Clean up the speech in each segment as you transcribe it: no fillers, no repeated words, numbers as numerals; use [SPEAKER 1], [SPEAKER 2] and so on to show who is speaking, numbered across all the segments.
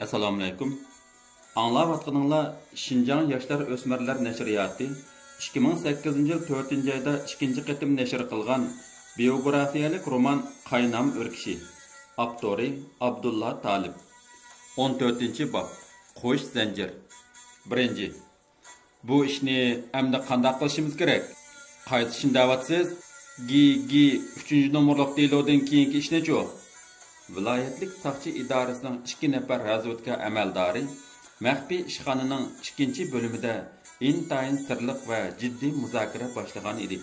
[SPEAKER 1] Assalomu alaykum. Anglayotganinglar Şinjan Yoshlar O'smirlar nashriyati 2008-yil 4-oyda 2-chi qitim nashr qilgan biografiyalik roman Qaynam o'rkishi. Avtori Abdulla Talib. 14-bob. Qo'sh zanjir. 1. Bu ishni endi qanday qilishimiz kerak? Qaytishni da'vatsiz G 3-nomerlik delodan keyingi ishni-chu? Viloyatlik soqchi idorasining 2 nafar razvedka amaldori maxfiy ishxonaning 2-bo'limida intayin sirliq va jiddiy muzokara boshlagan edi.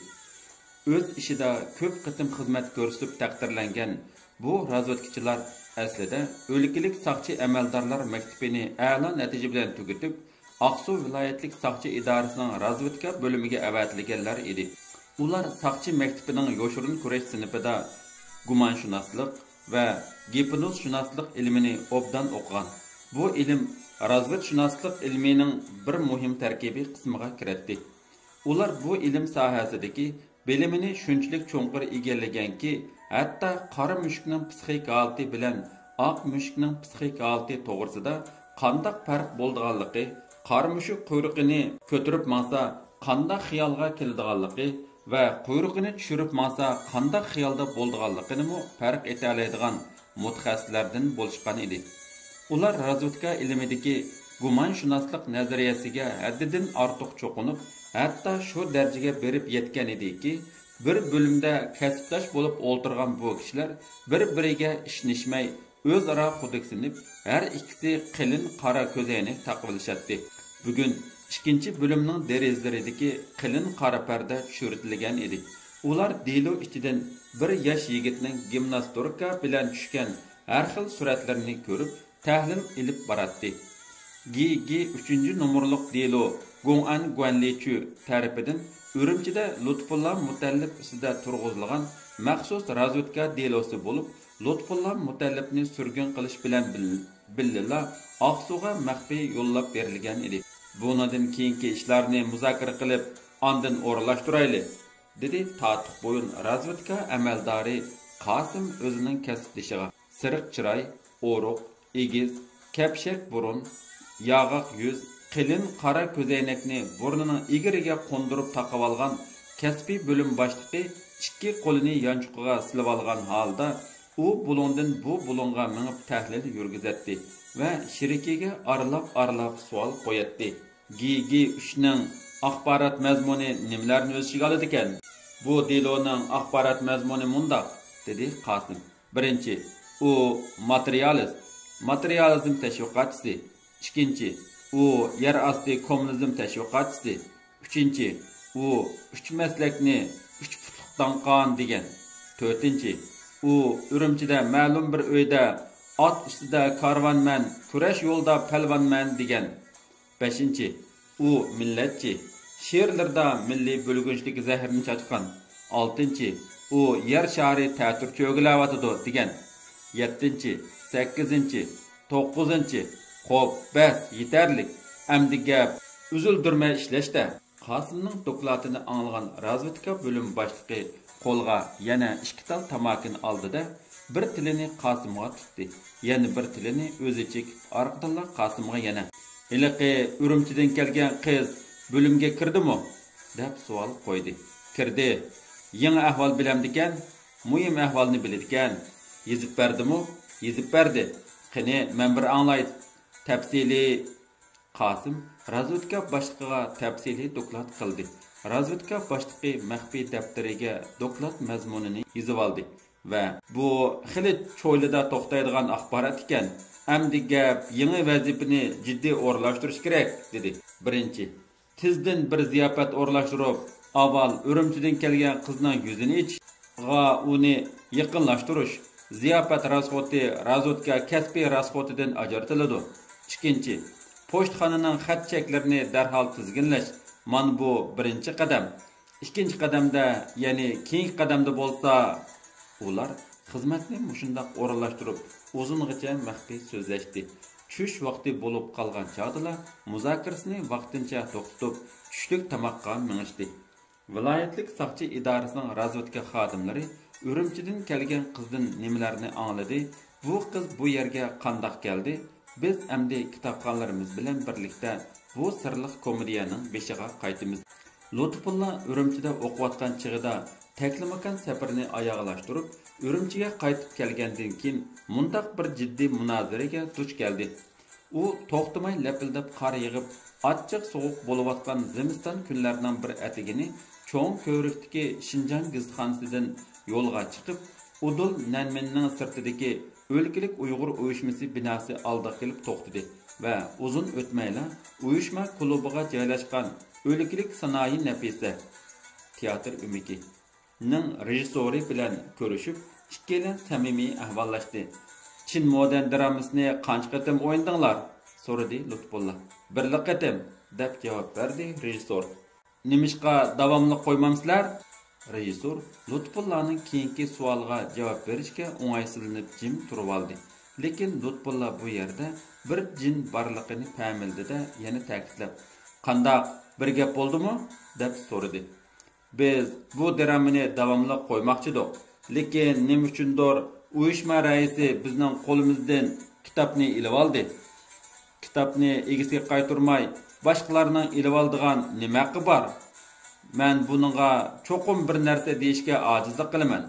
[SPEAKER 1] O'z ishida ko'p qitim xizmat ko'rsatib taqdirlangan bu razvedkachilar aslida o'lkalik soqchi amaldorlar maktabini a'lo natija bilan tugatib, Aqsu viloyatlik soqchi idorasining razvedka bo'limiga avatilganlar edi. Ular soqchi maktabining yoshirin kurash sinfida gumanshunoslik ve gipnozshunoslik ilmini obdan o'qigan. Bu ilm razvedshunoslik ilmining bir muhim tarkibiy qismiga kiradi. Ular bu ilm sohasidagi bilimini shunchalik cho'nqir egallaganki, hatto qora mushukning psixik holati bilan oq mushukning psixik holati to'g'risida qanday farq bo'lganligi, qora mushuk quyruqini ko'tarib masa qanday xiyolga keladiganligi ve quyruğunu tushirib masa qanday xiyolda bo'lganligini farq eta oladigan mutaxassislardan bo'lishgan edi. Ular razvedka ilmidagi gumanshunoslik nazariyasiga haddidan ortiq cho'qinib, hatto shu darajaga berib yetgan ediki, bir bo'limda kasbdosh bo'lib o'ltirgan bu kishilar bir-biriga ishnishmay, o'zaro hudiksinib, har ikkisi qilin qora ko'zoynak taqib olishadi. Bugun 2-bo'limning derazalaridagi qilin qora parda tushirilgan edi. Ular delo ichidan bir yosh yigitning gimnastika bilan tushgan har xil suratlarini ko'rib, tahlil ilib boradi. G 3-nomerlik delo Gong'an Guanlichu tarafidan Urumchida Lutfullah Mutallib ustida turg'izilgan maxsus razvedka delosi bo'lib, Lutfullah Mutallibni surgun qilish bilan billala Aqsuga maxfiy yo'llab berilgan edi. Bundan keyingi ishlarni muzokara qilib, ondan o'rlashtiraylik, dedi Tatiq bo'yin razvedka amaldori Qosim o'zining kasbdoshiga. Siriq chiroy, o'ruq, egiz, kapshak burun, yog'oq yuz, qilin qora ko'zoynakni burnining egiriga qo'ndirib taqib olgan kasbiy bo'lim boshlig'i 2 qo'lini yanchuqiga silib olgan holda u bulondan bu bulonga minib tahlil yurgizatdi ve shirikiga aralab savol qo'yatdi. G 3ning axborot mazmuni nimalarni o'z ichiga oladi ekan? Bu deloning axborot mazmuni mundaq, dedi Qosim. 1. U materializm tashviqotchisi. 2. U yer osti kommunizm tashviqotchisi. 3. U 3 maslakni 3 putliqdan qon degan. 4. U Urumchida ma'lum bir uyda at ustida karvanman, kurash yo'lda palvanman degan. 5. U millatchi, she'rlarda milliy bo'lgunchlik zahrni chachqan. 6. U yer shari ta'tir cho'gilayotidi degan. 7. 8. 9. Xo'p, bas, yetarlik. Amdi gap uzildirmay ishlashda. Qosimning dokladini anglagan razvedka bo'lim boshlig'i qo'lga yana 2 tal tamakini oldida bir tilini Qosimga tutdi. Yani bir tilini o'zi chekib, orqadan Qosimga yana "Iliqi Urumchidan kelgan qiz bo'limga kirdimi?" deb savol qo'ydi. "Kirdi. Yangi ahvol bilamdikan, muhim ahvolni biladikan. Yezib berdimi?" "Yezib berdi. Qani, men bir anglay tafsili." Qosim razvedka boshlig'iga tafsili doklad qildi. Razvedka boshlig'i maxfiy daftariga doklad mazmunini yozib oldi ve bu xili cho'ylida to'xtaydigan axborot ekan. Amdi gap yangi vazifani jiddiy o'rlashtirish kerak, dedi. 1. Tizdan bir ziyofat o'rlashtirib, avval Urumchidan kelgan qizning yuzini ichga uni yaqinlashtirish. Ziyofat rasxoti razvedka kasbiy rasxotidan ajratiladi. 2. Pochtxonaning xat cheklarini darhol tizginlash. Mana bu 1 qadam. 2 qadamda, ya'ni keyingi qadamda bo'lsa, ular xizmatni mushundaq o'rlashtirib, uzungacha maxfiy so'zlashdi. Tush vaqti bo'lib qolgan chog'da muzokarasini vaqtincha to'xtatib, tushlik tamoqqa minishdi. Viloyatlik soqchi idorasining razvedka xodimlari Urumchidan kelgan qizdan nimalarni angladi, bu qiz bu yerga qandoq keldi, Biz endi kitapxonlarimiz bilan birlikda bu sirliq komediyaning beshiga qaytamiz. Lutfulla Urumchida o'qiyotgan chig'ida Taklimakan safarini oyoqlashtirib, Urumchiga qaytib kelgandan keyin mundaq bir jiddiy munozaraga duch keldi. U to'xtamay lapildab qor yig'ib, achchiq sovuq bo'layotgan zimiston kunlarining bir atigini cho'ng ko'rikdagi Shinjang gizxonasidan yo'lga chiqib, Udul Nanmenning sirtidagi o'lkalik Uyg'ur uyushmasi binosi oldiga kelib to'xtadi va uzun o'tmayla uyushma klubiga joylashgan o'lkalik sanoyi Nafisa teatr umiki ning rejissyori bilan ko'rishib, ikkilan samimiy ahvollashdi. Chin modern dramasini qancha qatim o'yindinglar? So'radi Lutfulla. Birli qatim deb javob berdi rejissyor. Nimishqa davomli qo'ymamsizlar? Rejissyor Lutfullaning keyingi savoliga javob berishga o'ng'aysizlanib jim turib oldi. Lekin Lutfulla bu yerda bir jin borligini ta'mildida yana ta'kidlab, "Qandaq bir gap bo'ldimi?" deb so'radi. Biz bu dramani davomli qo'ymoqchidik, lekin nima uchundir uyushma raisi bizning qo'limizdan kitobni ilib oldi. Kitobni egasiga qaytarmay, boshqalarning ilib oldigan nima haqqi bor? Men buningga cho'qim bir narsa deyishga ojizlik qilaman.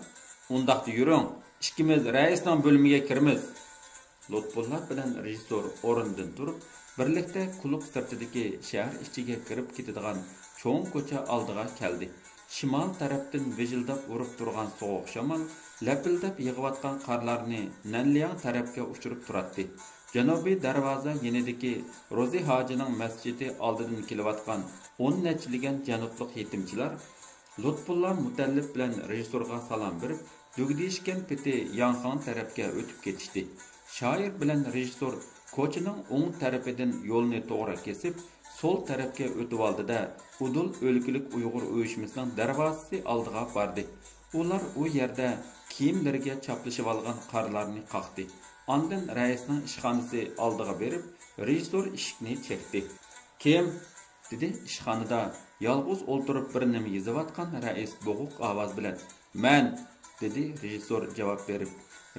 [SPEAKER 1] Undaqda yuring, ikkimiz raisning bo'limiga kiramiz. Lutfulla bilan rejissyor o'rnidan turib, birlikda klub sirtidagi shahar ichiga kirib ketadigan cho'ng ko'cha oldiga keldi. Shimol tarafdan vijildab urib turgan sovuq shamol lapildab yig'ayotgan qorlarni Nanliang tarafga uchirib turardi. Janubiy darvoza yenidagi Rozi hojining masjidi oldidan kelayotgan 10 nechilagan janublik yetimchilar Lutfulla Mutallib bilan rejissyorga salom berib, dugdishgan peti Yanxon tarafga o'tib ketishdi. Shoir bilan rejissyor ko'chaning o'ng tarafidan yo'lni to'g'ri kesib, sol tarafga o'tib oldida Udul o'lkalik Uyg'ur uyushmasining darvozasi oldiga bordi. Ular u yerda kiyimlariga chaplashib olgan qorlarni qaqdi. Ondan raisning ishxonasi oldiga berib, rejissyor eshikni chekdi. "Kim?" dedi ishxonada yolg'iz o'ltirib bir nima yozayotgan rais bo'g'iq ovoz bilan. "Men", dedi rejissyor javob berib.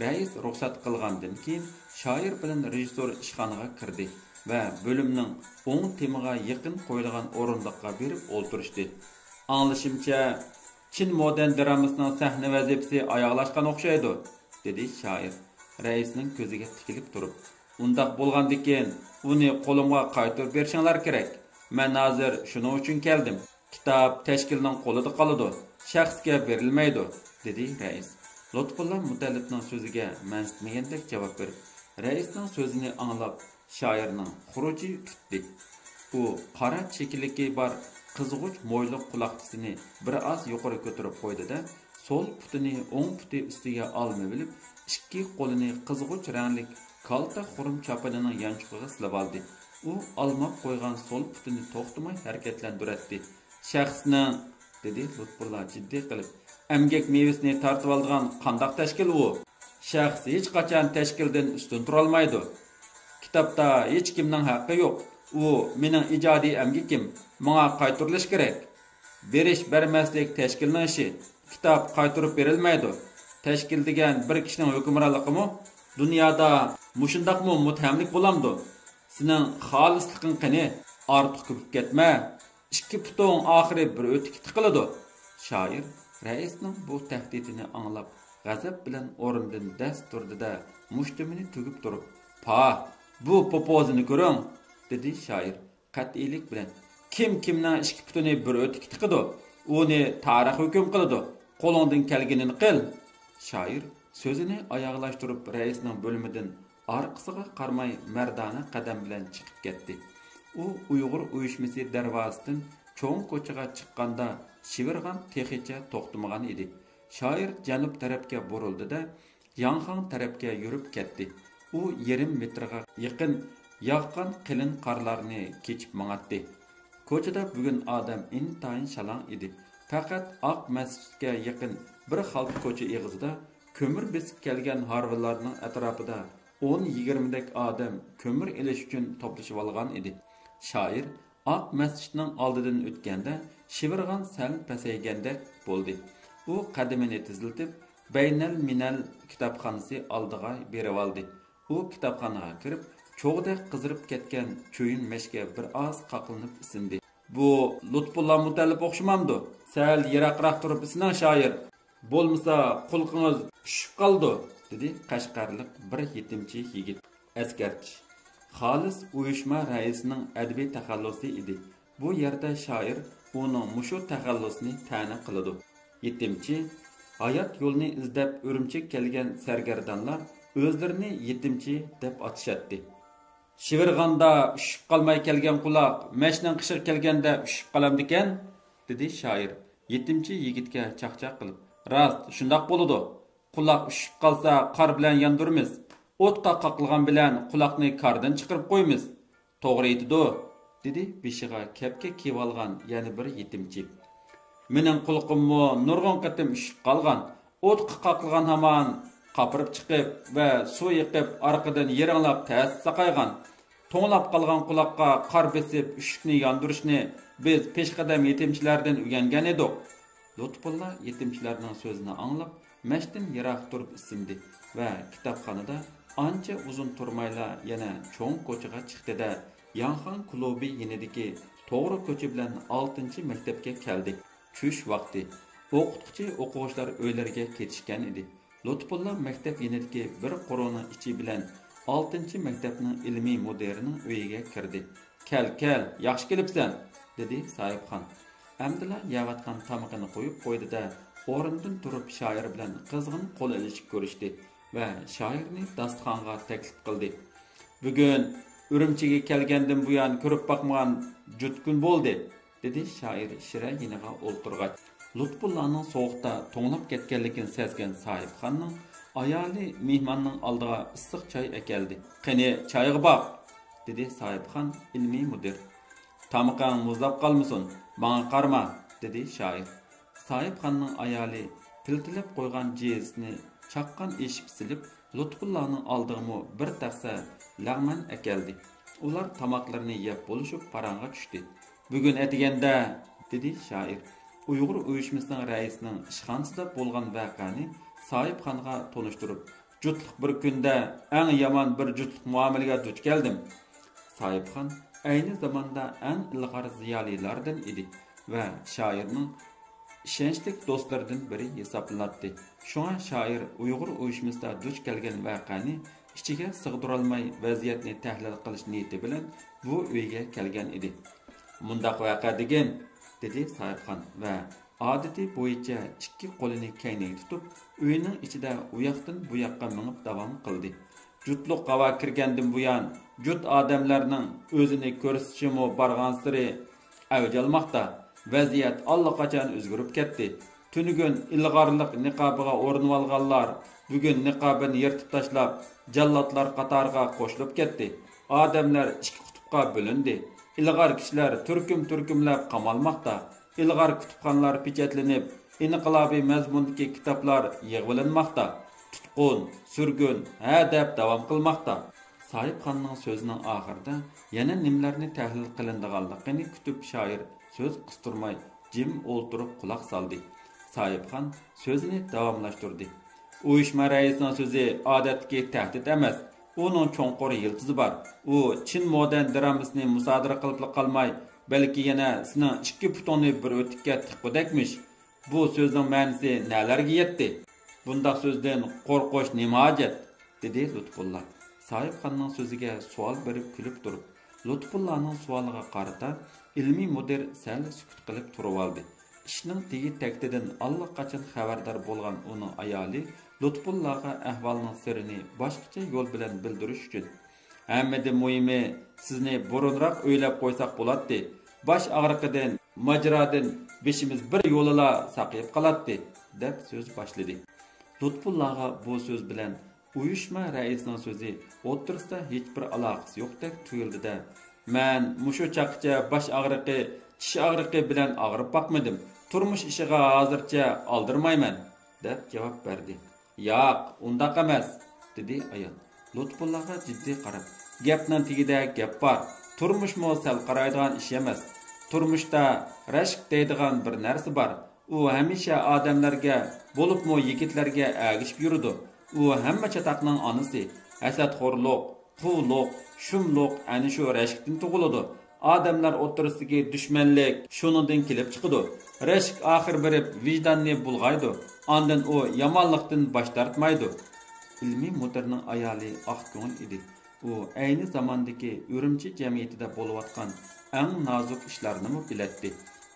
[SPEAKER 1] Rais ruxsat qilgandan keyin shoir bilan rejissyor ishxonaga kirdi va bo'limning o'ng temiga yaqin qo'yilgan o'rindiqqa berib o'ltirishdi. "Anglashimcha, Chin modern dramasining sahna vazifasi oyoqlashgan o'xshaydi", dedi shoir. Raisning ko'ziga tikilib turib, "Undaq bo'lgandikin, uni qo'limga qaytarib berishinglar kerak. Men hozir shuning uchun keldim. Kitob tashkilning qo'lida qoladi, shaxsga berilmaydi", dedi rais. Lutfulla Mutallibning so'ziga mansitmagandek javob berib, raisning so'zini anglab, shoirning xuruji tutdi. U qora chekiligi bor qizg'uch mo'yliq quloqchisini bir oz yuqori ko'tarib qo'ydi-da, so'l putini o'ng puti ustiga olmay bilib, ikki qo'lini qizg'uch rangli kalta xurum chapanining yanchug'iga silab oldi. U olmoq qo'ygan so'l putini to'xtamay harakatlantirdi. "Shaxsning", dedi Lutfulla jiddiy qilib, "emgak mevasini tortib olgan qandaq tashkil u? Shaxs hech qachon tashkildan ustun tura olmaydi. Kitobda hech kimning haqqi yo'q. U mening ijodiy emgakim, menga qaytarilish kerak. Berish bermaslik tashkilning ishi. Kitob qaytarib berilmaydi. Tashkil degan bir kishining hukmronligimi? Dunyoda mushundaqmi muthamlik bo'lamdi? Sening xolisliging qani? Ortiq ko'pib ketma. Ikki putung oxiri bir o'tik tiqiladi." Shoir raisning bu tahdidini anglab, g'azab bilan o'rnidan dast turdi-da, mushtumini tugib turib, "Pa, bu popozini ko'ring", dedi shoir qat'iylik bilan. "Kim kimning ikki putini bir o'tik tiqidi? Uni tarix hukm qiladi. Qo'lingdan kelganini qil." Shoir so'zini oyoqlashtirib raisning bo'limidan orqasiga qarmay mardona qadam bilan chiqib ketdi. U Uyg'ur uyushmasi darvozasidan cho'ng ko'chaga chiqqanda shivirg'am texicha to'xtamagan edi. Shoir janub tarafga burildi-da, Yanxon tarafga yurib ketdi. U yarim metrga yaqin yoqqan qilin qorlarni kechib mang'atdi. Ko'chada bugun odam intayin shalang edi. Faqat oq masjidga yaqin bir xalq ko'cha eg'izida ko'mir besib kelgan harvlarning atrofida 10-20 dak odam ko'mir elish uchun to'plashib olgan edi. Shoir oq masjidning oldidan o'tganda shivirg'an sal pasaygandek bo'ldi. U qadamini tiziltib, Baynal Minal kitobxonasi oldiga berib oldi. U kitobxonaga kirib, cho'g'dek qizirib ketgan cho'yin meshga bir oz qaqilib isindi. Bu Lutfullah Mutallib o'xshamamdi. Sal yiroqroq turib isning shoir. Bo'lmasa qulqingiz tushib qoldi, dedi Qashqarlik bir yetimchi yigit. Askarchi. Xolis uyushma raisining adabiy taxallusi edi. Bu yerda shoir uning mushu taxallusini ta'na qiladi. Yetimchi hayot yo'lini izlab Urumchiga kelgan sargardonlar o'zlarini yetimchi deb atashadi. Shivirg'anda ushib qolmay kelgan quloq, mashning qishib kelganda ushib qolamdikan, dedi shoir. Yetimchi yigitga chaqchaq qilib, "Rost, shundoq bo'ladi. Quloq ushib qolsa, qor bilan yondiramiz. O'tqa qaqilgan bilan quloqni qardan chiqarib qo'yamiz. To'g'ri aytdi", dedi beshiga kapga kiyib olgan yana bir yetimchi. "Mening qulqimmo nurg'on qatim ushib qolgan. O'tqa qaqilgan hamon qapirib chiqib va suv yiqib orqadan yeranglab tas saqaygan. To'nglab qolgan quloqqa qor besib ushukni yondirishni biz peshqadam yetimchilardan o'rgangan edik." Lutfullah yetimchilarning so'zini anglab, mashdan yiroq turib isindi va kitobxonada ancha uzun turmayla yana cho'ng ko'chaga chiqdi-da, Yanxon klubi yonidagi to'g'ri ko'cha bilan 6-maktabga keldi. Tush vaqti. O'qituvchi o'quvchilar uylariga ketishgan edi. Lutfullah maktab yonidagi bir qo'roni ichi bilan 6-maktabning ilmiy mudirining uyiga kirdi. "Kel, yaxshi kelibsan", dedi Soyibxon. Amdilla yavatgan tamog'ini qo'yib qo'ydi-da, o'rnidan turib shoir bilan qizg'in qo'l ilishib ko'rishdi va shoirni dasturxonga taklif qildi. "Bugun Urumchiga kelgandan buyon ko'rib boqmagan jutkun bo'ldi", dedi shoir shira yiniga o'ltirgach. Lutfullahning sovuqda to'nglab ketganligini sezgan Soyibxonning ayoli mehmonning oldiga issiq choy akeldi. "Qani, choyga boq", dedi Soyibxon ilmiy mudir. "Tamoqang muzlab qolmasin, menga qarama", dedi shoir. Soyibxonning ayoli piltilab qo'ygan jezisni chaqqan eshib silib, Lutfullahning oldiga bir taxsa lag'man akeldi. Ular tamoqlarini yeb bo'lishib parangga tushdi. "Bugun atiganda", dedi shoir. Uyg'ur uyushmasining raisining ishxonasida bo'lgan voqeani Soyibxonga tonishtirib, "Jutliq bir kunda eng yomon bir jutliq muomalaga duch keldim." Soyibxon ayni zamonda eng ilg'or ziyolilardan edi va shoirning ishonchli do'stlaridan biri hisoblanadi. Shunga shoir Uyg'ur uyushmasida duch kelgan voqeani ichiga sig'dirolmay vaziyatni tahlil qilish niyati bilan bu uyga kelgan edi. "Mundaq voqea degan", dedi Soyibxon va odati bo'yicha ikki qo'lini kaynaga tutib, uyning ichida u yoqdan bu yoqqa minib davom qildi. "Jutliq havo kirgandan buyon jut odamlarning o'zini ko'rsatishimi borgan siri avj olmoqda. Vaziyat allaqachon o'zgarib ketdi. Tunugun ilg'orlik niqobiga o'rnib olganlar bugun niqobini yirtib tashlab, jallodlar qatoriga qo'shilib ketdi. Odamlar ikki qutbga bo'lindi. Ilg'or kishilar turkumlab qamalmoqda. Ilg'or kutubxonalar pechatlanib, inqilobiy mazmundagi kitoblar yig'vilinmoqda. Tutqun, surgun, deb davom qilmoqda." Soyibxonning so'zining oxirida yana nimalarni tahlil qilindiganligini kutib shoir so'z qistirmay jim o'ltirib quloq soldi. Soyibxon so'zini davomlashtirdi. "Uyushma raisining so'zi odatdagi tahdid emas. Uning cho'nqur yiltizi bor. U Chin modern dramasini musodara qilib qolmay, balki yana sizning ikki putoni bir o'tikka tiqudakmish. Bu so'zning ma'nosi nalarga yetdi? Bundaq so'zdan qo'rqish nima hojat?" dedi Lutfullah. Soyibxonning so'ziga savol berib kulib turib, Lutfullahning savoliga qarata ilmiy mudir sal sukut qilib turib oldi. Ishning tegi taktidan allaqachon xabardor bo'lgan uning ayoli Lutfullahga ahvolning sirini boshqacha yo'l bilan bildirish uchun "Hammadan muhimi sizni burunroq o'ylab qo'ysak bo'ladi. Bosh og'riqidan, majrodan beshimiz bir yo'lila saqayib qoladi", deb so'z boshladi. Lutfullahga bu so'z bilan uyushma raisining so'zi o'rtasida hech bir aloqasi yo'qdek tuyuldi-da, "Men mushu chaqcha bosh og'riqi, tish og'riqi bilan og'rib boqmadim. Turmush ishiga hozircha oldirmayman", deb javob berdi. "Yo'q, undaq emas", dedi ayol. Lutfullahga jiddiy qarab, "Gapning tagida gap bor. Turmushmo sal qaraydigan ish emas. Turmushda rashk deydigan bir narsa bor. U hamisha odamlarga, bo'libmi yigitlarga agishib yuradi. U hamma chatoqning onasi. Hasadxo'rlik, quvlik, Şumluq ani shu rashkdan tug'iladi. Odamlar o'rtasidagi dushmanlik shuningdan kelib chiqadi. Rashk oxir berib vijdonni bulg'aydi. Ondan u yomonlikdan bosh tortmaydi. Ilmiy mudirning ayoli oqko'ngil edi. U ayni zamondagi Urumchi jamiyatida bo'layotgan eng nozik ishlarni bilardi.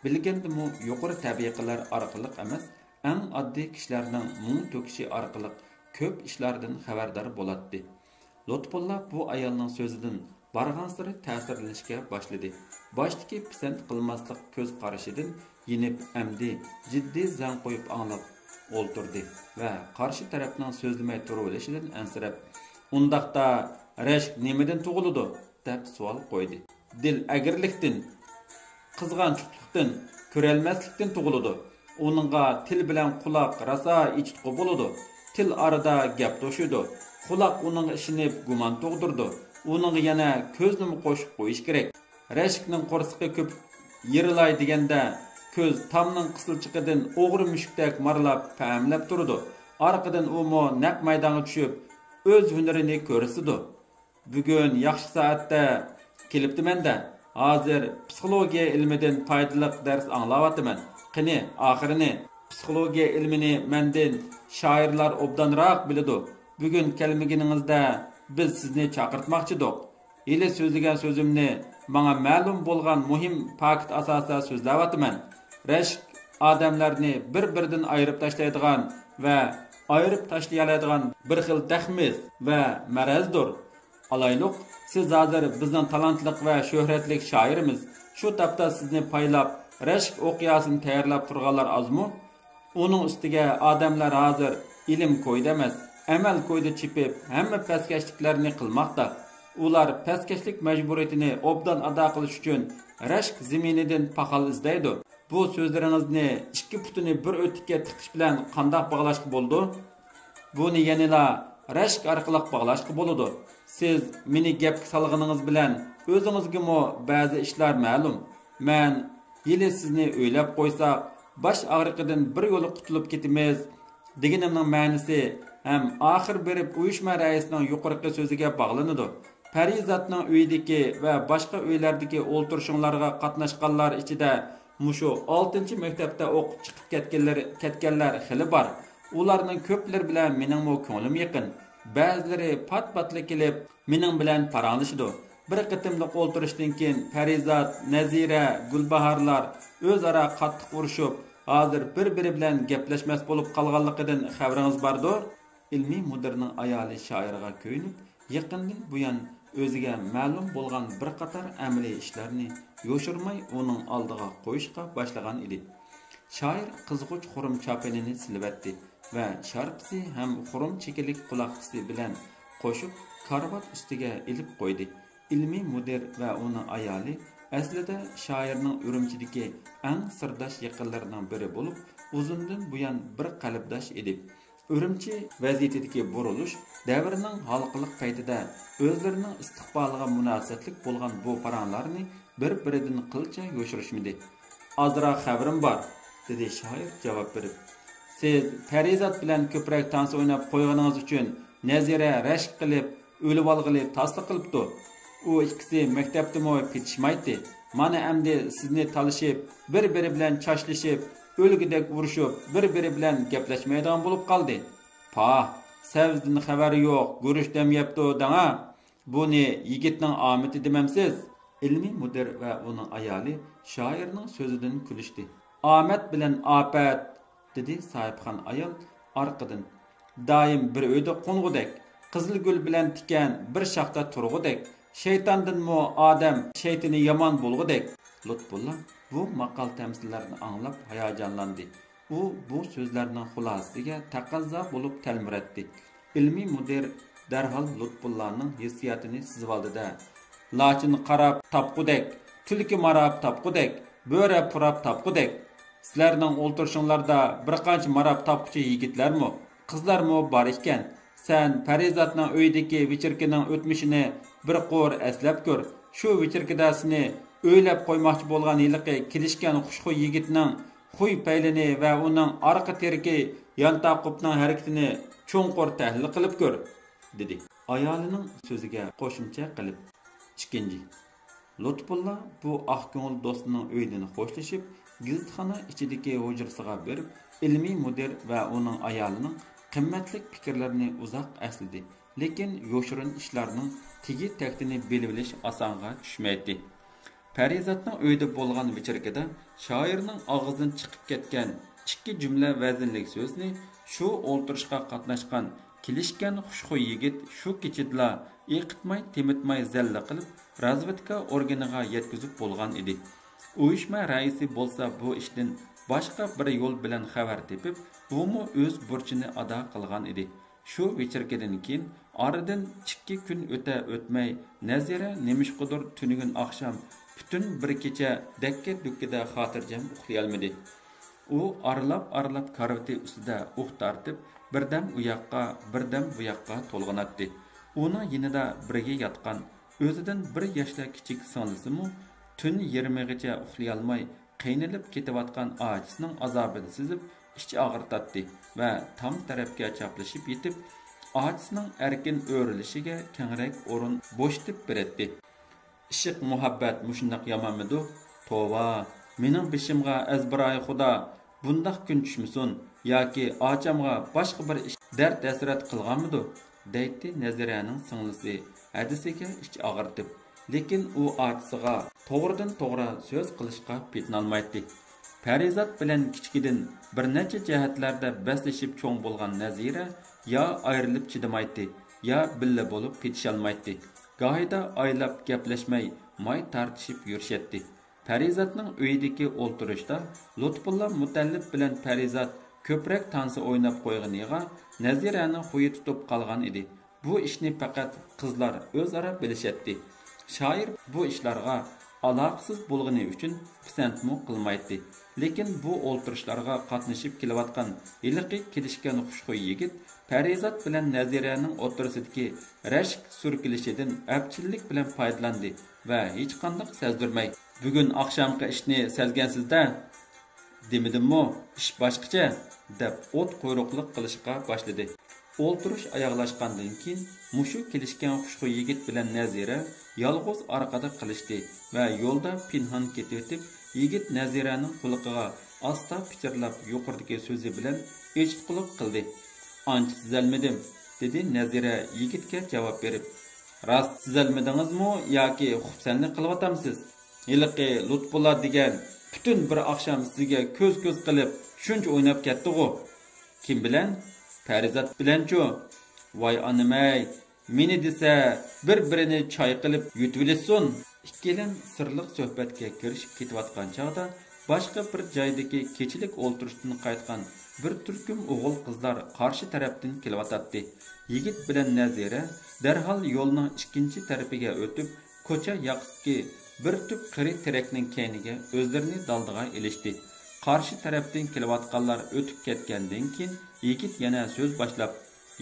[SPEAKER 1] Bilgandimi, yuqori tabiqalar orqali emas, eng oddiy kishilarning mung to'kishi orqali ko'p ishlardan xabardor bo'ladi. Lutfulla bu ayolning so'zidan barg'ansiri ta'sirlanishga boshladi. Boshdagi pisand qilmaslik ko'z qarashidan yenib amdi jiddiy zan qo'yib anglab o'ltirdi va qarshi tarafning so'zlamay turaverishidan ansirab, "Undaqda rashk nimadan tug'iladi?" deb savol qo'ydi. Dil agirlikdan, qizg'anchiqlikdan, ko'rolmaslikdan tug'iladi. Uningga til bilan quloq rasa ichitqi bo'ladi. Til orada gap to'shidi. Quloq uning ishini gumon tug'dirdi. Uning yana ko'zni qo'shib qo'yish kerak. Rashkning qo'rsiqi ko'p yirilay deganda ko'z tamning qisilchiqidan o'g'ri mushukdek marlab pamlab turdi. Orqadan u naq maydonga tushib, o'z hunarini ko'rsatdi. Bugun yaxshi soatda kelibdi-menda. Hozir psixologiya ilmidan foydali dars anglayapman. Qani, oxirini psixologiya ilmini mendan shoirlar obdanroq biladi. Bugun kelmaginingizda biz sizni chaqirtmoqchidik. Eli so'zlagan so'zimni menga ma'lum bo'lgan muhim fakt asosida so'zlayapman. Rashk odamlarni bir-biridan ayirib tashlaydigan va ayirib tashlayoladigan bir xil taxmis va marazdir. Alayliq, siz hozir bizning talantli va shuhratli shoirimiz. Shu tapda sizni paylab, rashk o'qiyasini tayyorlab turganlar azmi? Uning ustiga odamlar hozir ilm qo'ydi emas, amal qo'ydi chipib, hamma paskashliklarni qilmoqda. Ular paskashlik majburiyatini obdan ado qilish uchun rashk zeminidan paqal izlaydi. Bu so'zlaringizni ikki putini bir o'tikka tiqish bilan qandoq bog'lashga bo'ldi? Buni yanila rashk orqali bog'lashga bo'ladi. Siz meni gapga solganingiz bilan o'zingizga ba'zi ishlar ma'lum. Men yili sizni o'ylab qo'ysak, bosh og'riqidan bir yo'li qutulib ketamiz deganimning ma'nosi ham oxir berib uyushma raisining yuqorqi so'ziga bog'lanadi. Parizatning uyidagi va boshqa uylardagi o'ltirishinglarga qatnashganlar ichida mushu 6-maktabda o'qib chiqib ketganlar xili bor. Ularning ko'plari bilan mening ko'nglim yaqin. Ba'zilari pat-patli kelib, mening bilan paranglashdi. Bir qitimliq o'ltirishdan keyin Parizat, Nazira, Gulbaharlar o'zaro qattiq urushib, hozir bir-biri bilan gaplashmas bo'lib qolganligidan xabaringiz bordir? Ilmiy mudirning ayoli shoirga ko'yinib, yaqindan buyon o'ziga ma'lum bo'lgan bir qator amaliy ishlarni yo'shirmay uning oldiga qo'yishga boshlagan edi. Shoir qizg'uch xurum chopinini silvatdi va sharpsi ham xurum chekilik quloqchisi bilan qo'shib karvat ustiga ilib qo'ydi. Ilmiy mudir va uning ayoli aslida shoirning Urumchidagi eng sirdosh yaqinlaridan biri bo'lib, uzundan buyon bir qalbdosh edi. Urumchi vaziyatidagi burilish davrining halqiliq paytida o'zlarining istiqboliga munosabatlik bo'lgan bu paranglarni bir-biridan qilcha yo'shirishmidi. Azroq xabarim bor, dedi shoir javob berib. Siz Parizat bilan ko'proq tansi o'ynab qo'yganingiz uchun Nazira rashk qilib, o'lib olg'ili tasliq qilibdi. U ikkisi maktabda ketishmaydi. Mana endi sizni talishib, bir-biri bilan chashlashib, o'lgidek urushib, bir-biri bilan gaplashmaydigan bo'lib qoldi. Pa, savzdan xabari yo'q, guruch demyapti danga. Buni yigitning omati demamsiz? Ilmiy mudir va uning ayoli shoirning so'zidan kulishdi. Omad bilan ofat, dedi sohibxon ayol orqadan. Doim bir uyda qo'ng'udek, qizil gul bilan tikan bir shoxda turg'udek, shaytondanmi odam shaytoni yomon bo'lg'udek. Lutfulla bu maqol tamsillarni anglab hayajonlandi. U bu so'zlarning xulosasiga taqozo bo'lib talmiratdi. Ilmiy mudir darhol Lutfullaning hissiyotini sizib oldi-da. Lachin qarab tapqudek, tulki marab tapqudek, bo'ra purab tapqudek. Sizlarning o'ltirishinglarda bir qancha marab tapquchi yigitlarmi, qizlarmi bor ekan. Sen Parizatning uyidagi vichirkining o'tmishini bir qo'r eslab ko'r. Shu vichirkida seni o'ylab qo'ymoqchi bo'lgan yiliqi kelishgan xushxuy yigitning xuy paylini va uning orqa teriki Yantaqubning harakatini cho'nqur tahlil qilib ko'r, dedi. Ayolining so'ziga qo'shimcha qilib, İkinci, Lutfulla bu ahko'ngil do'stining uyidan xo'shlashib, gazetxona ichidagi hujrasiga berib, ilmiy mudir va uning ayolining qimmatli fikrlarini uzoq aslidi. Lekin yo'shirin ishlarning tigi taktini bilib olish osonga tushmaydi. Parizatning uyida bo'lgan vichirkada shoirning og'zidan chiqib ketgan ikki jumla vaznlik so'zni shu o'ltirishga qatnashgan kelishgan xushxuy yigit shu kechidla eqitmay temitmay zalla qilib razvedka organiga yetkazib bo'lgan edi. Uyushma raisi bo'lsa bu ishdan boshqa bir yo'l bilan xabar tepib, umu o'z burchini ado qilgan edi. Shu vichirkadan keyin oradan 2 kun o'tmay Nazira nemishqidir tunigun oqshom butun bir kecha dakka-dukkida xotirjam uxlay olmadi. U arlab karvati ustida tortib, birdam u yoqqa, birdam bu yoqqa to'lg'anatdi. Uning yonida birga yotgan, o'zidan 1 yoshli kichik singlisimu tun yarmigacha uxlay olmay, qiynalib ketayotgan ojizning azobini sezib, ichi og'irtatdi va tam tarafga chaplashib yetib, ojizning erkin o'rilishiga kengroq o'rin bo'shtib berdi. Ishq muhabbat mushundoq yomonmidi? Tova, mening beshimga azbiroy xudo bundoq kun tushmasin yoki ochamga boshqa bir ish dard hasrat qilganmidi? Deydi Naziraning singlisi hadisiga ichi og'irtib. Lekin u otasiga to'g'ridan to'g'ri so'z qilishga petinolmaydi. Parizat bilan kichkidan bir necha jihatlarda baslashib cho'ng bo'lgan Nazira yo ayrilib chidamaydi, yo billa bo'lib ketisholmaydi. Gohida oylab gaplashmay, moy tartishib yurishadi. Parizatning uyidagi o'ltirishda Lutfulla Mutallib bilan Parizat ko'prak tansi o'ynab qo'yganiga Nazirani xuyi tutib qolgan edi. Bu ishni faqat qizlar o'zaro bilishadi. Shoir bu ishlarga aloqasiz bo'lgani uchun pisandmi qilmaydi. Lekin bu o'ltirishlarga qatnashib kelayotgan iliqi kelishgan xushxuy yigit Parizat bilan Naziraning o'tirisidagi rashk surkilishidan apchillik bilan foydalandi va hech qanday sezdirmay, "Bugun oqshomgi ishni sezgansizda, demidimmi, ish boshqacha" deb o't quyruqlik qilishga boshladi. O'ltirish oyoqlashgandan keyin mushu kelishgan xushxuy yigit bilan Nazira yolg'iz orqada qilishdi va yo'lda pinhon ketib, yigit Naziraning quliqiga asta pichirlab yuqoridagi so'zi bilan eshitqulik qildi. "Ancha sizalmadim", dedi Nazira yigitga javob berib. "Rost sizalmadingizmi yoki xufsanlik qilyapsiz? Yiliqi Lutfulla degan butun bir oqshom sizga ko'z qilib shuncha o'ynab ketdi-ku. Kim bilan? Parizat bilan-chu. Voy onimay, meni desa bir-birini choy qilib yutvilsin." Ikkilan sirliq suhbatga kirishib ketayotgan chog'da boshqa bir joydagi kechilik o'ltirishdan qaytgan bir turkum o'g'il qizlar qarshi tarafdan kelyotdi. Yigit bilan Nazira darhol yo'lning ikkinchi tarafiga o'tib, ko'cha yoqsidagi bir tup qiri terakning keyniga o'zlarini daldiga ilishdi. Qarshi tarafdan kelyotganlar o'tib ketgandan keyin yigit yana so'z boshlab,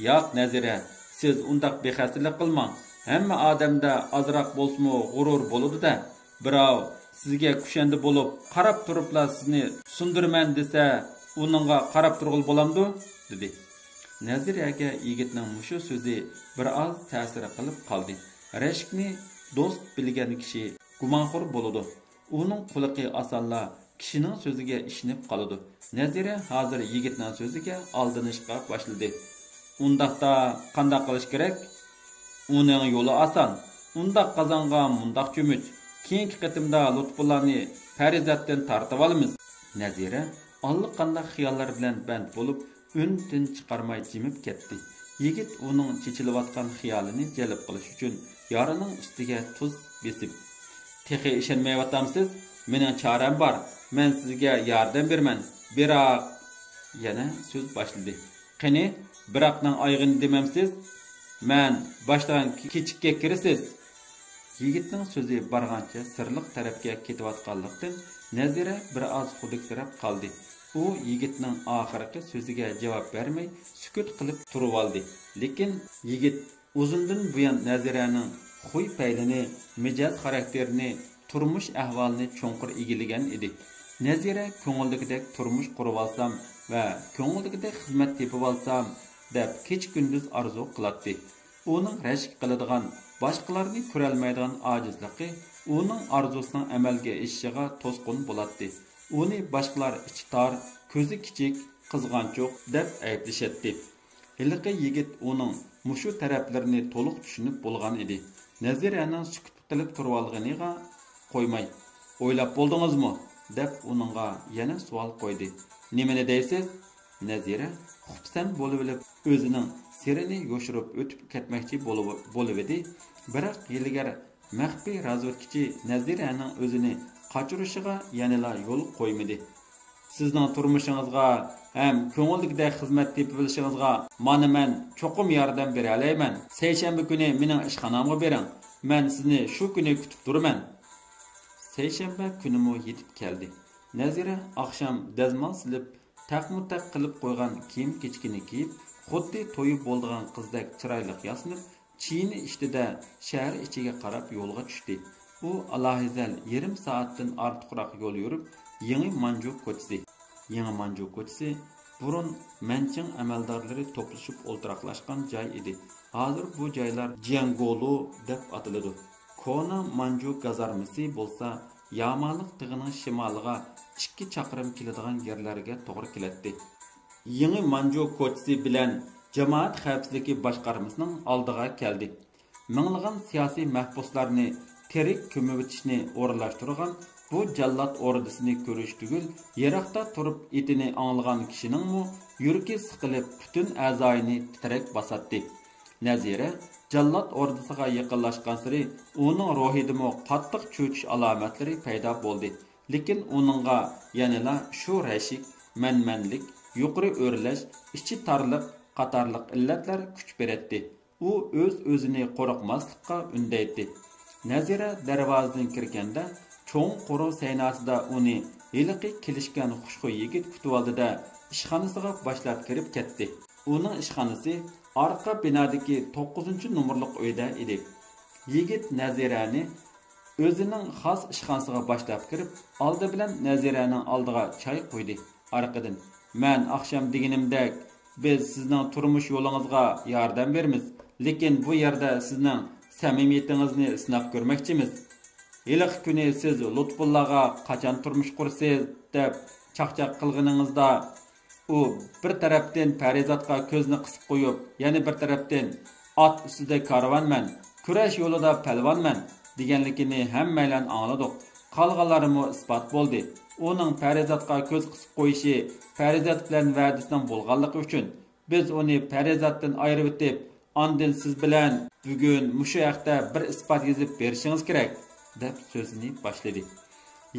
[SPEAKER 1] "Yo'q Nazira, siz undaq bexasirlik qilmang. Hamma odamda ozroq bo'lsa-mu g'urur bo'ladi-da. Birov sizga kushanda bo'lib, qarab turibla sizni sundirman desa, uningga qarab turg'il bo'lamdi?" dedi. Naziraga yigitning mushu so'zi bir oz ta'sir qilib qoldi. Rashkni do'st bilgan kishi gumonxo'r bo'ladi. Uning quliqi osonla kishining so'ziga ishinib qoladi. Nazira hozir yigitning so'ziga aldinishga boshladi. "Undaqda qanday qilish kerak? Uning yo'li oson. Undaq qozongan mundaq cho'mich. Keyingi qatimda Lutfullani Parizatdan tortib olamiz." Nazira allaqanday xiyollar bilan band bo'lib, undan chiqarmay jimib ketdi. Yigit uning chechilayotgan xiyolini jalb qilish uchun yorining ustiga tuz besib, "Texi ishonmayapsizsiz? Mening choram bor. Men sizga yordam berman. Biroq" yana so'z boshladi. "Qani, biroqning oyg'ini demamsiz? Men boshdan kechikka kirasiz." Yigitning so'zi bargancha sirliq tarafga ketayotganlikdan Nazira bir oz xudiksirab qoldi. U yigitning oxirgi so'ziga javob bermay sukut qilib turib oldi. Lekin yigit uzundan buyon Naziraning xuy paylini, mijoz xarakterini, turmush ahvolini cho'nqur egillagan edi. Nazira ko'ngildagidek turmush qurib olsam va ko'ngildagidek xizmat tepib olsam deb kech kunduz orzu qiladi. Uning rashk qiladigan boshqalarni ko'rolmaydigan ojizligi uning orzusining amalga oshishiga to'sqin bo'ladi. Uni boshqalar ichi tor, ko'zi kichik, qizg'anchoq deb ayblashadi. Hiliqi yigit uning mushu taraflarini to'liq tushunib bo'lgan edi. Naziraning sukut qilib turganligiga qo'ymay, "O'ylab bo'ldingizmi?" deb uningga yana savol qo'ydi. "Nimani deysiz?" Nazira xubsan bo'lib o'zining sirini yoshirib o'tib ketmoqchi bo'lib edi. Biroq ilgari maxfiy razvedkachi Naziraning o'zini qochirishiga yanada yo'l qo'ymadi. Sizning turmushingizga ham ko'ngildagidek xizmat tepib olishingizga mana men cho'qim yordam bera olayman. Seshanba kuni mening ishxonamga bering. Men sizni shu kuni kutib turaman. Seshanba kunimi yetib keldi. Nazira oqshom dazmol silib, taqmutaq qilib qo'ygan kiyim-kechkini kiyib, xuddi to'yib bo'ldigan qizdek chiroyli yasinib, chiyini ishtida shahar ichiga qarab yo'lga tushdi. U alohizal yarim soatdan ortiqroq yo'l yurib, Yangi Manju ko'chasi burun Manching amaldorlari to'plashib o'ltiraqlashgan joy edi. Hozir bu joylar Jiangolu deb ataladi. Kona Manju gazarmasi bo'lsa, Yamaliq tig'ining shimoliga 2 chaqirim keladigan yerlarga to'g'ri keladi. Yangi Manju ko'chasi bilan jamoat xavfsizligi boshqarmasining oldiga keldi. Minglagan siyosiy mahbuslarni terik ko'mivitishni o'rinlashtirgan bu jallod ordisini ko'rish tugul, yiroqda turib etini anglagan kishiningmi yuragi siqilib, butun a'zoyini titrak bosatdi. Nazira jallod ordisiga yaqinlashgan sari uning ruhidimi qattiq cho'chish alomatlari paydo bo'ldi. Lekin uningga yanada shu rashik, manmanlik, yuqori o'rlash, ichi torliq qatorliq illatlar kuch beradi. U o'zini qo'rqmaslikka undaydi. Nazira darvozadan kirganda cho'ng quru saynasida uni hiliqi kelishgan xushxuy yigit kutib oldida ishxonasiga boshlab kirib ketdi. Uning ishxonasi orqa binodagi 9-nomerlik uyda edi. Yigit Nazirani o'zining xos ishxonasiga boshlab kirib, oldi bilan Naziraning oldiga choy qo'ydi. Orqadan: "Men oqshom deganimdek, biz sizning turmush yo'lingizga yordam beramiz, lekin bu yerda sizning samimiyatingizni sinab ko'rmoqchimiz. Iliq kuni siz Lutfullaga qachon turmush qursiz deb chaqchaq qilganingizda u bir tarafdan Parizatga ko'zni qisib qo'yib, yana bir tarafdan ot ustida karvonman, kurash yo'lida palvonman deganligini hammalar angladik. Qolganlarimi isbot bo'ldi. Uning Parizatga ko'z qisib qo'yishi Parizat bilan va'dasidan bo'lganligi uchun biz uni Parizatdan ayirib o'tib, ondan siz bilan bugun mushu haqda bir isbot yozib berishingiz kerak" deb so'zini boshladi.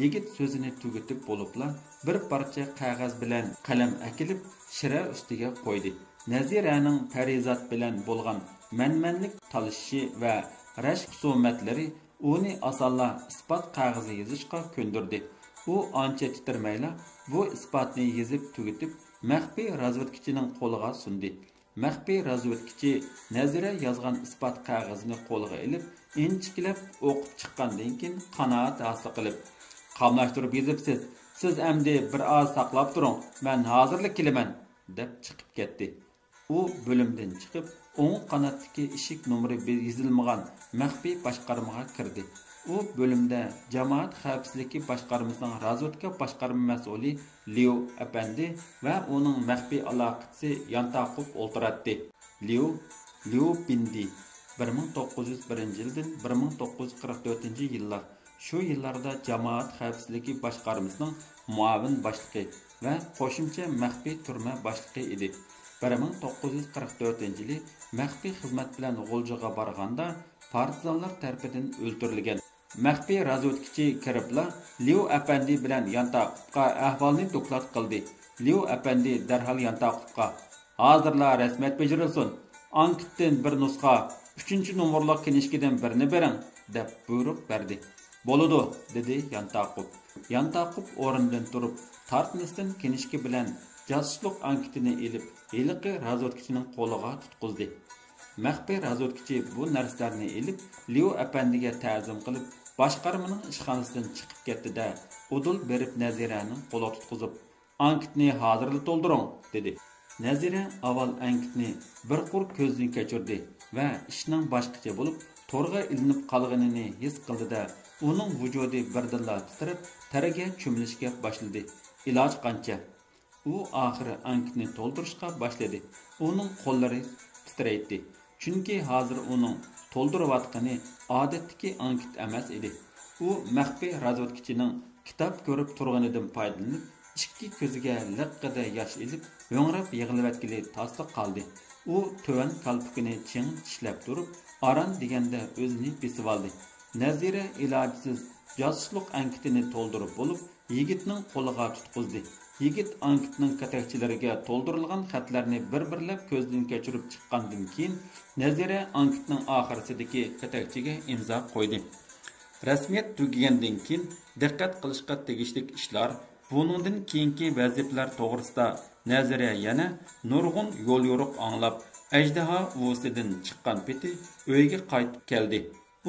[SPEAKER 1] Yigit so'zini tugatib bo'libla bir parcha qog'oz bilan qalam akilib shira ustiga qo'ydi. Naziraning Parizat bilan bo'lgan manmanlik talashishi va rashk husumatlari uni osonla isbot qog'ozi yozishga ko'ndirdi. U ancha titirmayla bu isbotni yozib tugatib maxfiy razvedkachining qo'liga sundi. Maxfiy razvedkachi Nazira yozgan isbot qog'ozini qo'liga olib, inchiklab o'qib chiqqandan keyin qanoat hosil qilib: "Qamlashtirib yozibsiz. Siz endi bir oz saqlab turing. Men hozirlik kelaman" deb chiqib ketdi. U bo'limdan chiqib, o'ng qanotdagi eshik nomeri yozilmagan maxfiy boshqarmaga kirdi. U bo'limda jamoat xavfsizligi boshqarmasining razvedka boshqarma mas'uli Liu apandi va uning maxfiy aloqachisi Yantaqub o'ltiradi. Liu Bindi 1901-yildan 1944-yillar shu yillarda jamoat xavfsizligi boshqarmasining muavin boshlig'i va qo'shimcha maxfiy turma boshlig'i edi. 1944-yili maxfiy xizmat bilan G'uljaga borganda partizanlar tarafidan o'ldirilgan. Maxfiy razvedkachi kiribla Liu apandi bilan Yantaqubga ahvolni doklad qildi. Liu apandi darhol Yantaqubga: "Hozirla rasmiyat bajarilsin. Ankitdan bir nusxa 3-nomerlik kinishkidan birini bering" deb buyruq berdi. "Bo'ladi" dedi Yantaqub. Yantaqub o'rnidan turib, tartmasdan kinishki bilan jasuslik ankitini elib, hiliqi razvedkachining qo'liga tutqizdi. Maxfiy razvedkachi bu narsalarni elib, Liu apandiga ta'zim qilib, boshqarmaning ishxonasidan chiqib ketdi-da, udul berib Naziraning qo'liga tutqizib, "Ankitni hozirla to'ldiring" dedi. Nazira avval ankitni bir qur ko'zdan kechirdi va ishning boshqacha bo'lib, to'rga ilinib qolganini his qildida uning vujudi birdilla titrab targa cho'milishga boshladi. Iloj qancha? U oxiri ankitni to'ldirishga boshladi. Uning qo'llari titraydi. Chunki hozir uning to'ldirayotgani odatdagi ankit emas edi. U maxfiy razvedkachining kitob ko'rib turganidan foydalanib, ikki ko'ziga liqqida yosh ilib, ho'ngrab yig'ilib tasliq qoldi. U töven kalpukini ching tishlab turib, aran deganda o'zini besib oldi. Nazira ilojsiz josuslik ankitini to'ldirib bo'lib, yigitning qo'liga tutqizdi. Yigit ankitning katakchilariga to'ldirilgan xatlarni bir-birlab ko'zdan kechirib chiqqandan keyin Nazira ankitning oxirisidagi katakchiga imzo qo'ydi. Rasmiyat tugagandan keyin diqqat qilishga tegishli ishlar, buningdan keyingi vazifalar to'g'risida Nazira yana nurg'un yo'l yo'riq anglab, ajdaho uvisidan chiqqan peti uyga qaytib keldi.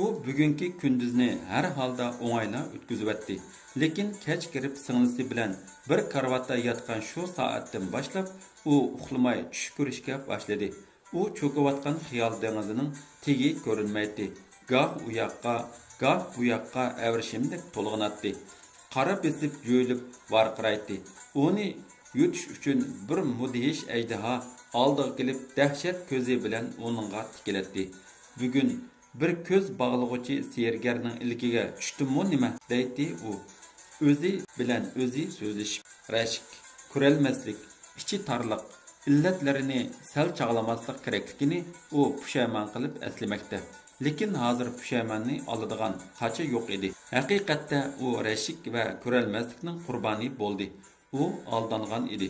[SPEAKER 1] U bugungi kunduzni har holda o'ng'ayla o'tkazibdi. Lekin kech kirib singlisi bilan bir karvatda yotgan shu soatdan boshlab u uxlamay tush ko'rishga boshladi. U cho'kayotgan xiyol dengizining tegi ko'rinmaydi. Goh u yoqqa, goh bu yoqqa avrishimdek to'lg'anatdi. Qara besib yo'yilib varqiraydi. Uni yutish uchun bir mudhish ajdaho oldiga kelib dahshat ko'zi bilan uningga tikilatdi. Bugun bir ko'z bog'lig'uchi sergarning ilkiga tushdimi nima deydi u. O'zi bilan o'zi so'zlashib, rashk, ko'ralmaslik, ichi tarliq illatlarini sal chaqlamaslik kerakligini u pushaymon qilib eslamoqda. Lekin hozir pushaymonni oladigan qacha yo'q edi. Haqiqatda u rashk va ko'ralmaslikning qurboni bo'ldi. U aldangan edi.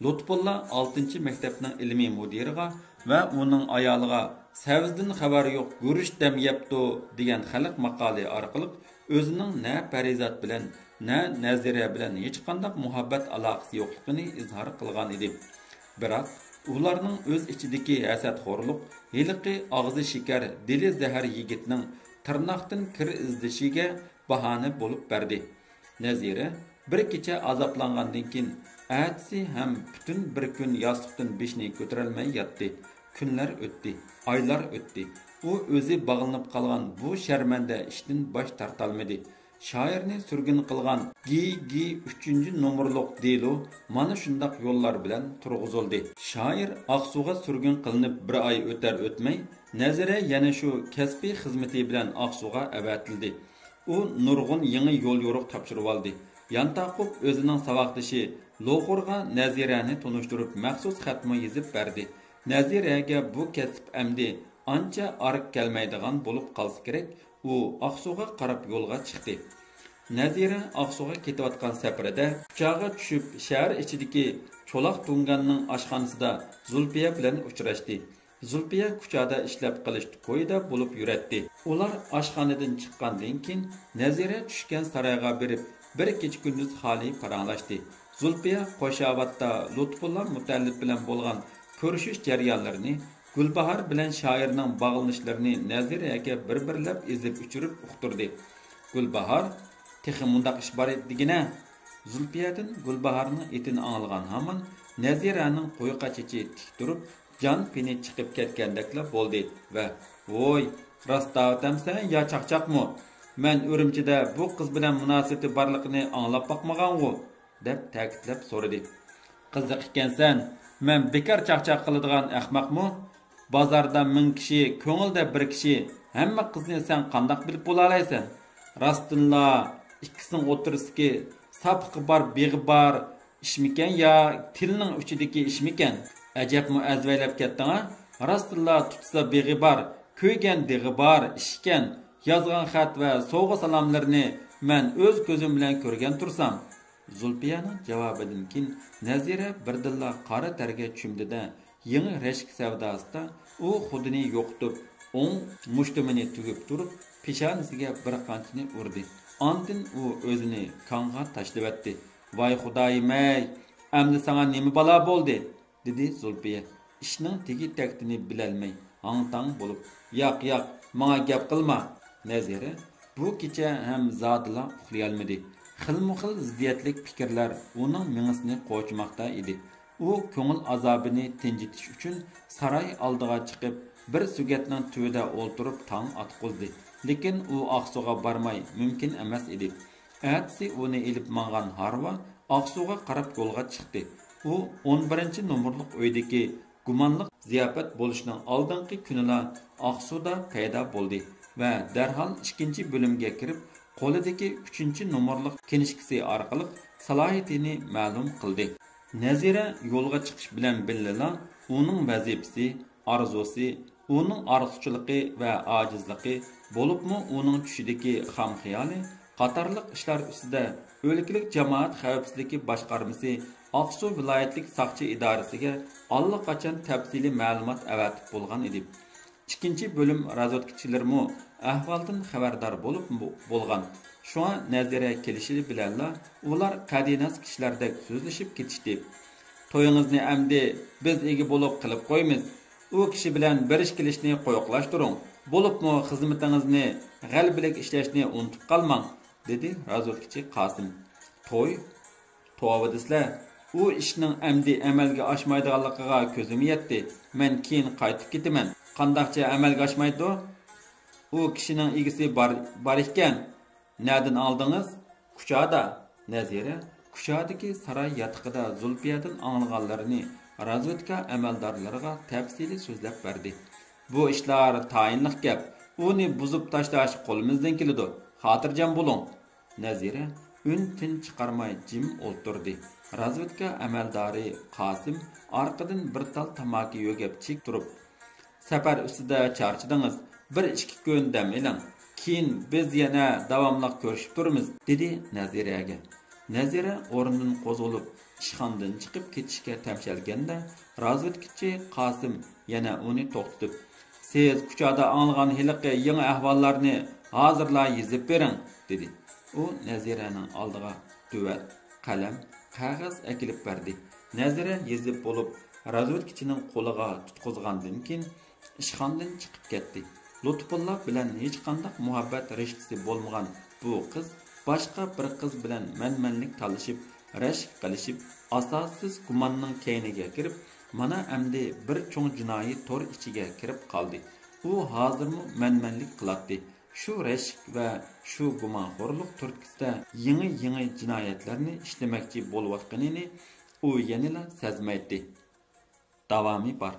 [SPEAKER 1] Lutfulla 6-maktabning ilmiy mudiriga va uning ayoliga savizdan xabar yo'q, go'rish dam yapti degan xalq maqoli orqali o'zining na Parizat bilan, na Nazira bilan hech qanday muhabbat aloqasi yo'qligini izhor qilgan edi. Biroq ularning o'z ichidagi hasadxo'rlik, hiliqi og'zi shikar, dili zahar yigitning tirnoqdan kir izdishiga bahona bo'lib berdi. Nazira bir kecha azoblangandan keyin atsi ham butun bir kun yostiqdan beshni ko'tarolmay yotdi. Kunlar o'tdi, oylar o'tdi. U o'zi bog'lanib qolgan bu sharmanda ishdan bosh tortolmadi. Shoirni surgun qilgan G 3-nomerlik delo mana shundoq yo'llar bilan turg'izildi. Shoir Oqsuga surgun qilinib bir oy o'tar o'tmay, Nazira yana shu kasbiy xizmati bilan Oqsuga avatildi. U nurg'un yangi yo'l yo'riq topshirib oldi. Yantaqub o'zining savoqdishi Lo'qurga Nazirani tunishtirib maxsus xatma yozib berdi. Naziraga bu kasb amdi ancha ariq kelmaydigan bo'lib qolsa kerak. U Oqsuga qarab yo'lga chiqdi. Nazira Oqsuga ketayotgan safarida uchoqqa tushib shahar ichidagi Cho'loq Tunganning oshxonasida Zulfiya bilan uchrashdi. Zulfiya kuchada ishlab qilish qo'yida bo'lib yuratdi. Ular oshxonadan chiqqandan keyin Nazira tushgan saroyga berib bir kecha kunduz xoli paranglashdi. Zulfiya Qo'shavatda Lutfulla mutallib bilan bo'lgan ko'rishish jarayonlarini, Gulbahor bilan shoirning bog'lanishlarini Naziraga bir-birlab ezib uchirib uqtirdi. Gulbahor texi mundaq ish bor edigina. Zulfiyadan Gulbahorning etini anglagan hamon Naziraning qo'yqa chechi tik turib, jon pini chiqib ketgandekla bo'ldi va "Voy, rostavatamsan yo chaqchaqmi? Men Urumchida bu qiz bilan munosabati borligini anglab boqmagan-ku" deb ta'kidlab so'radi. "Qiziq ekansan, men bekor chaqchaq qiladigan ahmoqmi? Bozorda 1000 kishi, ko'ngilda bir kishi, hamma qizni sen qandoq bilib bo'la olaysan? Rostilla ikkisining o'tirisiga sapqi bor, beg'i bor ishmikan yo tilning uchidagi ishmikan? Ajabmi azvaylab ketding-a? Rostilla tutsa beg'i bor, ko'ygan dig'i bor ishkan. Yozgan xat va sovg'a salomlarini men o'z ko'zim bilan ko'rgan tursam." Zulfiyaning javobidan keyin Nazira birdilla qora targa tushimdida yangi rashk savdosida u xudini yo'qitib, o'ng mushtumini tugib turib, peshonasiga bir qanchini urdi. Ondan u o'zini konga tashlabdi. "Voy xudoyim-ey, endi sana nima balo bo'ldi?" dedi Zulfiya. Ishning tegi taktini bilolmay, hang-tang bo'lib, "Yo'q, yo'q, menga gap qilma." Nazira bu kecha ham zodila uxlay olmadi. Xilma-xil ziddiyatlik fikrlar uning mingisini qo'chmoqda edi. U ko'ngil azobini tinchitish uchun saroy oldiga chiqib, bir sugatning tuvida o'ltirib tong atqizdi. Lekin u Aqsuga barmay mumkin emas edi. Ertasi uni ilib mangan Harva Aqsuga qarab yo'lga chiqdi. U 11 nomerlik uydagi gumonliq ziyofat bo'lishining oldingi kunida Aqsuda paydo bo'ldi va darhol 2-bo'limga kirib, qo'lidagi 3-nomerlik kinishkisi orqali salohiyatini ma'lum qildi. Nazira yo'lga chiqish bilan billala uning vazifasi, orzusi, uning orzuchiligi va ojizligi bo'libmi uning tushidagi xam xiyoli qatorliq ishlar ustida o'liklik jamoat xavfsizligi boshqarmasi Aqsu viloyatlik soqchi idorasiga allaqachon tafsiliy ma'lumot avatib bo'lgan edi. 2-bo'lim razvedkachilarmi ahvoldan xabardor bo'lgan. Şuna Nazira kelişi bilenler, ular qadinas kishilardek so'zlashib ketishdi. To'yingizni amdi biz egi bo'lib qilib qo'ymiz. U kishi bilan bir ish qilishni qo'yoqlashtiring. Bo'libmi xizmatingizni g'albilik ishlashni unutib qolmang, dedi razvedkachi Qosim. To'yvidislar, u ishning amdi amalga oshmaydiganligiga ko'zim yetdi. Men keyin qaytib ketaman. Qandaqcha amalga oshmaydi? U kishining egisi bar ekan. Nereden aldınız? Kuchada. Nazira Kuchadagi saroy yatqida Zulfiyadan anılganlarını razvedka amaldorlariga tafsili so'zlab berdi. Bu ishlar tayinliq gap. Uni buzib tashlash qo'limizdan keladi. Xotirjam bo'ling. Nazira tin chiqarmay jim o'ltirdi. Razvedka amaldori Qosim orqadan bir tal tamaki yogab chik turib, "Safar ustida charchidingiz. 1-2 kun dam eling. Keyin biz yana davomli ko'rishib turamiz", dedi Naziraga. Nazira o'rnidan qo'zg'alib, ishxonadan chiqib ketishga tamshalganda, razvedkachi Qosim yana uni to'xtatib, "Siz Kuchada anglagan hiliqi yangi ahvollarni hozirla yozib bering", dedi. U Naziraning oldiga duvat, qalam, qog'oz akilib berdi. Nazira yozib bo'lib, razvedkachining qo'liga tutqizgandan keyin ishxonadan chiqib ketdi. Lutfulla bilan hech qanday muhabbat rishtasi bo'lmagan bu qiz boshqa bir qiz bilan manmanlik talashib, rashk qilishib, asossiz gumonning kayniga kirib, mana endi bir cho'ng jinoiy tor ichiga kirib qoldi. U hozirmi manmanlik qiladi. Shu rashk va shu gumonxo'rlik turtkisida yangi jinoyatlarni ishlamoqchi bo'layotganini u yanada sezmaydi. Davomi bor.